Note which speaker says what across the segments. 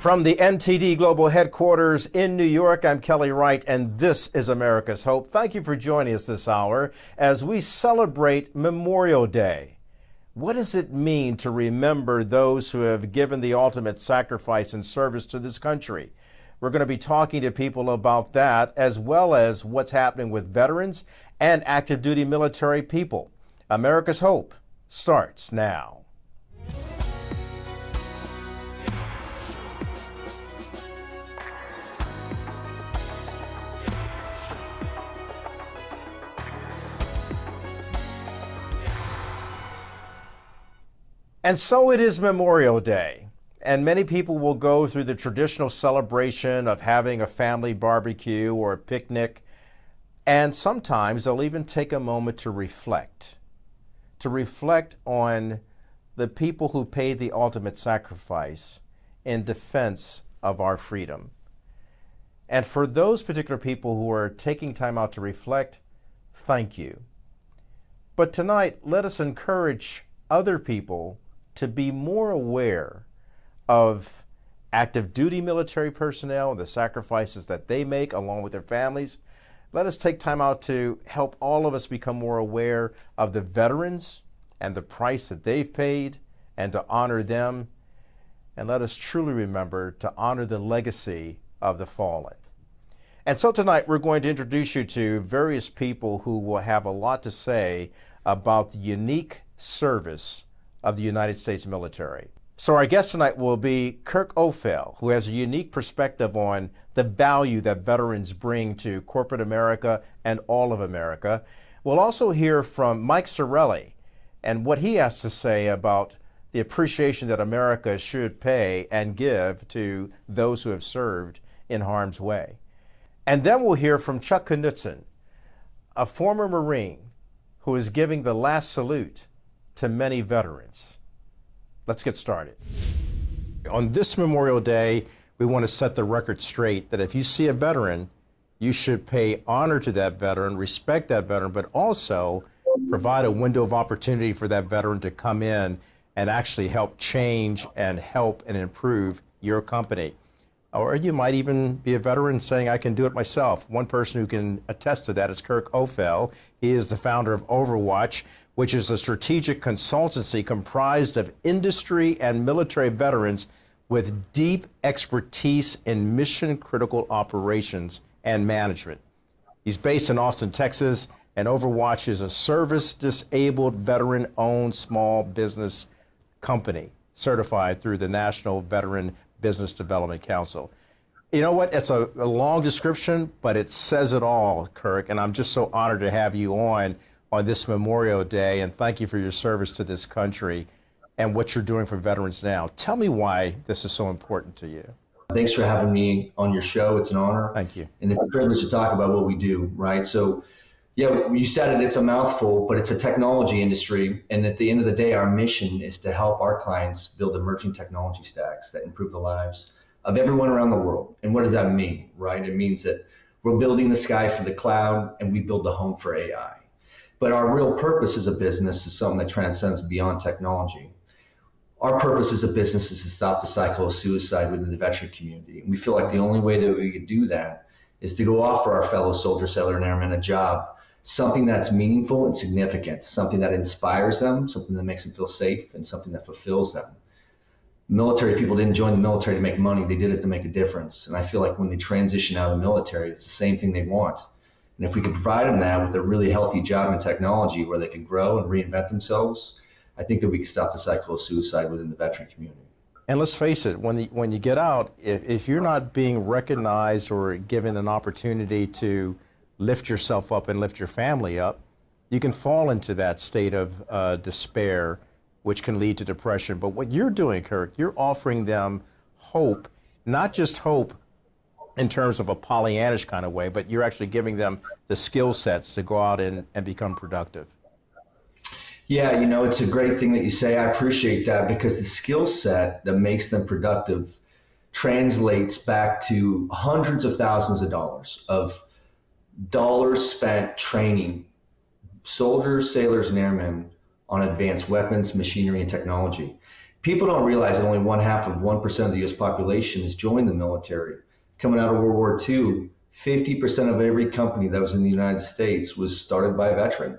Speaker 1: From the NTD Global Headquarters in New York, I'm Kelly Wright, and this is America's Hope. Thank you for joining us this hour as we celebrate Memorial Day. What does it mean to remember those who have given the ultimate sacrifice and service to this country? We're going to be talking to people about that, as well as what's happening with veterans and active duty military people. America's Hope starts now. And so it is Memorial Day, and many people will go through the traditional celebration of having a family barbecue or a picnic, and sometimes they'll even take a moment to reflect on the people who paid the ultimate sacrifice in defense of our freedom. And for those particular people who are taking time out to reflect, thank you. But tonight, let us encourage other people to be more aware of active duty military personnel and the sacrifices that they make along with their families. Let us take time out to help all of us become more aware of the veterans and the price that they've paid and to honor them. And let us truly remember to honor the legacy of the fallen. And so tonight we're going to introduce you to various people who will have a lot to say about the unique service of the United States military. So our guest tonight will be Kirk Ofell, who has a unique perspective on the value that veterans bring to corporate America and all of America. We'll also hear from Mike Sarraille and what he has to say about the appreciation that America should pay and give to those who have served in harm's way. And then we'll hear from Chuck Knutson, a former Marine who is giving the last salute to many veterans. Let's get started. On this Memorial Day, we want to set the record straight that if you see a veteran, you should pay honor to that veteran, respect that veteran, but also provide a window of opportunity for that veteran to come in and actually help change and help and improve your company. Or you might even be a veteran saying, I can do it myself. One person who can attest to that is Kirk Ofell. He is the founder of Overwatch, which is a strategic consultancy comprised of industry and military veterans with deep expertise in mission-critical operations and management. He's based in Austin, Texas, and Overwatch is a service-disabled, veteran-owned small business company certified through the National Veteran Business Development Council. You know what? It's a long description, but it says it all, Kirk, and I'm just so honored to have you on this Memorial Day, and thank you for your service to this country and what you're doing for veterans now. Tell me why this is so important to you.
Speaker 2: Thanks for having me on your show. It's an honor.
Speaker 1: Thank you.
Speaker 2: And it's a privilege to talk about what we do, right? So, yeah, you said it, it's a mouthful, but it's a technology industry. And at the end of the day, our mission is to help our clients build emerging technology stacks that improve the lives of everyone around the world. And what does that mean, right? It means that we're building the sky for the cloud and we build the home for AI. But our real purpose as a business is something that transcends beyond technology. Our purpose as a business is to stop the cycle of suicide within the veteran community. And we feel like the only way that we could do that is to go offer our fellow soldier, sailor, and airmen a job, something that's meaningful and significant, something that inspires them, something that makes them feel safe, and something that fulfills them. Military people didn't join the military to make money, they did it to make a difference. And I feel like when they transition out of the military, it's the same thing they want. And if we could provide them that with a really healthy job in technology where they can grow and reinvent themselves, I think that we can stop the cycle of suicide within the veteran community.
Speaker 1: And let's face it, when you get out, if you're not being recognized or given an opportunity to lift yourself up and lift your family up, you can fall into that state of despair, which can lead to depression. But what you're doing, Kirk, you're offering them hope, not just hope in terms of a Pollyannish kind of way, but you're actually giving them the skill sets to go out and become productive.
Speaker 2: Yeah, you know, it's a great thing that you say. I appreciate that because the skill set that makes them productive translates back to hundreds of thousands of dollars spent training soldiers, sailors, and airmen on advanced weapons, machinery, and technology. People don't realize that only 0.5% of the U.S. population has joined the military. Coming out of World War II, 50% of every company that was in the United States was started by a veteran.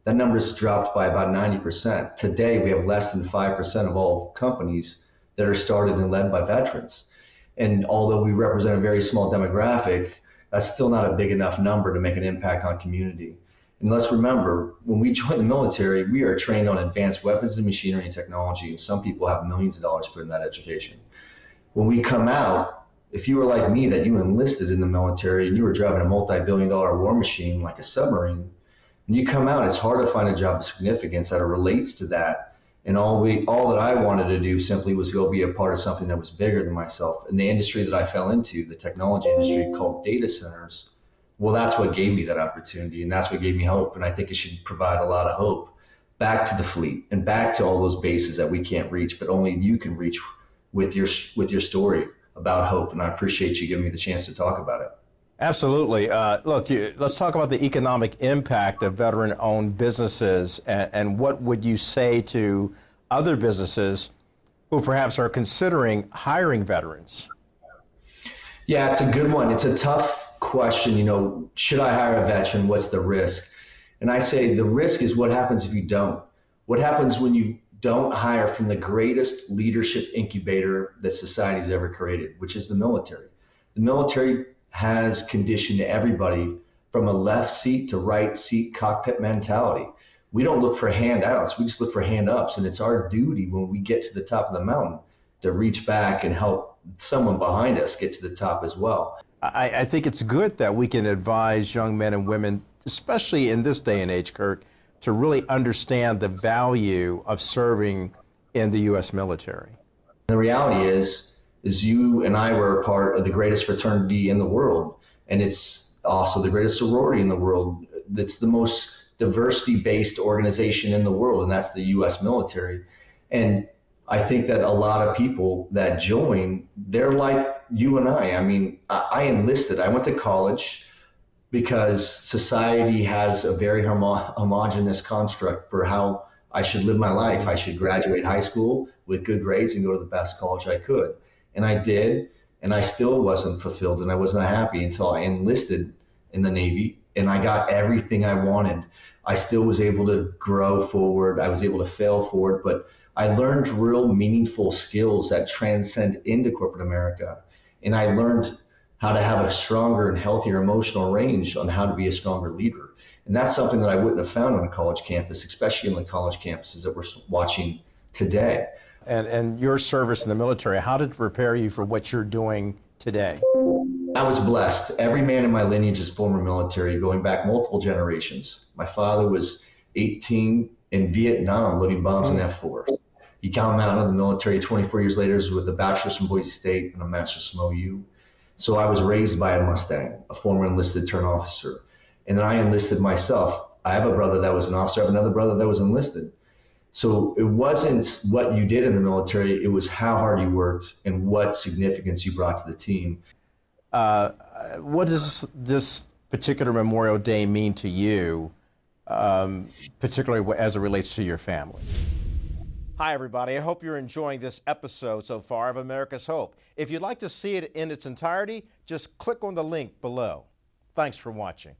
Speaker 2: That number's dropped by about 90%. Today, we have less than 5% of all companies that are started and led by veterans. And although we represent a very small demographic, that's still not a big enough number to make an impact on community. And let's remember, when we join the military, we are trained on advanced weapons and machinery and technology, and some people have millions of dollars put in that education. When we come out, if you were like me, that you enlisted in the military and you were driving a multi-billion-dollar war machine like a submarine, when you come out, it's hard to find a job of significance that relates to that. And all that I wanted to do simply was go be a part of something that was bigger than myself. And the industry that I fell into, the technology industry called data centers, well, that's what gave me that opportunity, and that's what gave me hope. And I think it should provide a lot of hope back to the fleet and back to all those bases that we can't reach, but only you can reach with your story about hope. And I appreciate you giving me the chance to talk about it.
Speaker 1: Absolutely. Look, let's talk about the economic impact of veteran-owned businesses, and what would you say to other businesses who perhaps are considering hiring veterans?
Speaker 2: Yeah, it's a good one. It's a tough question. Should I hire a veteran? What's the risk? And I say the risk is what happens if you don't. What happens when you don't hire from the greatest leadership incubator that society's ever created, which is the military. The military has conditioned everybody from a left seat to right seat cockpit mentality. We don't look for handouts, we just look for hand ups. And it's our duty when we get to the top of the mountain to reach back and help someone behind us get to the top as well.
Speaker 1: I think it's good that we can advise young men and women, especially in this day and age, Kirk, to really understand the value of serving in the U.S. military.
Speaker 2: The reality is you and I were a part of the greatest fraternity in the world, and it's also the greatest sorority in the world. It's the most diversity-based organization in the world, and that's the U.S. military. And I think that a lot of people that join, they're like you and I. I mean, I enlisted. I went to college because society has a very homogenous construct for how I should live my life. I should graduate high school with good grades and go to the best college I could. And I did, and I still wasn't fulfilled, and I was not happy until I enlisted in the Navy, and I got everything I wanted. I still was able to grow forward. I was able to fail forward, but I learned real meaningful skills that transcend into corporate America. And I learned how to have a stronger and healthier emotional range on how to be a stronger leader. And that's something that I wouldn't have found on a college campus, especially in the college campuses that we're watching today.
Speaker 1: And your service in the military, how did it prepare you for what you're doing today?
Speaker 2: I was blessed. Every man in my lineage is former military, going back multiple generations. My father was 18 in Vietnam loading bombs in F-4. He came out of the military 24 years later with a bachelor's from Boise State and a master's from OU. So I was raised by a Mustang, a former enlisted turned officer. And then I enlisted myself. I have a brother that was an officer. I have another brother that was enlisted. So it wasn't what you did in the military. It was how hard you worked and what significance you brought to the team.
Speaker 1: What does this particular Memorial Day mean to you, particularly as it relates to your family? Hi, everybody. I hope you're enjoying this episode so far of America's Hope. If you'd like to see it in its entirety, just click on the link below. Thanks for watching.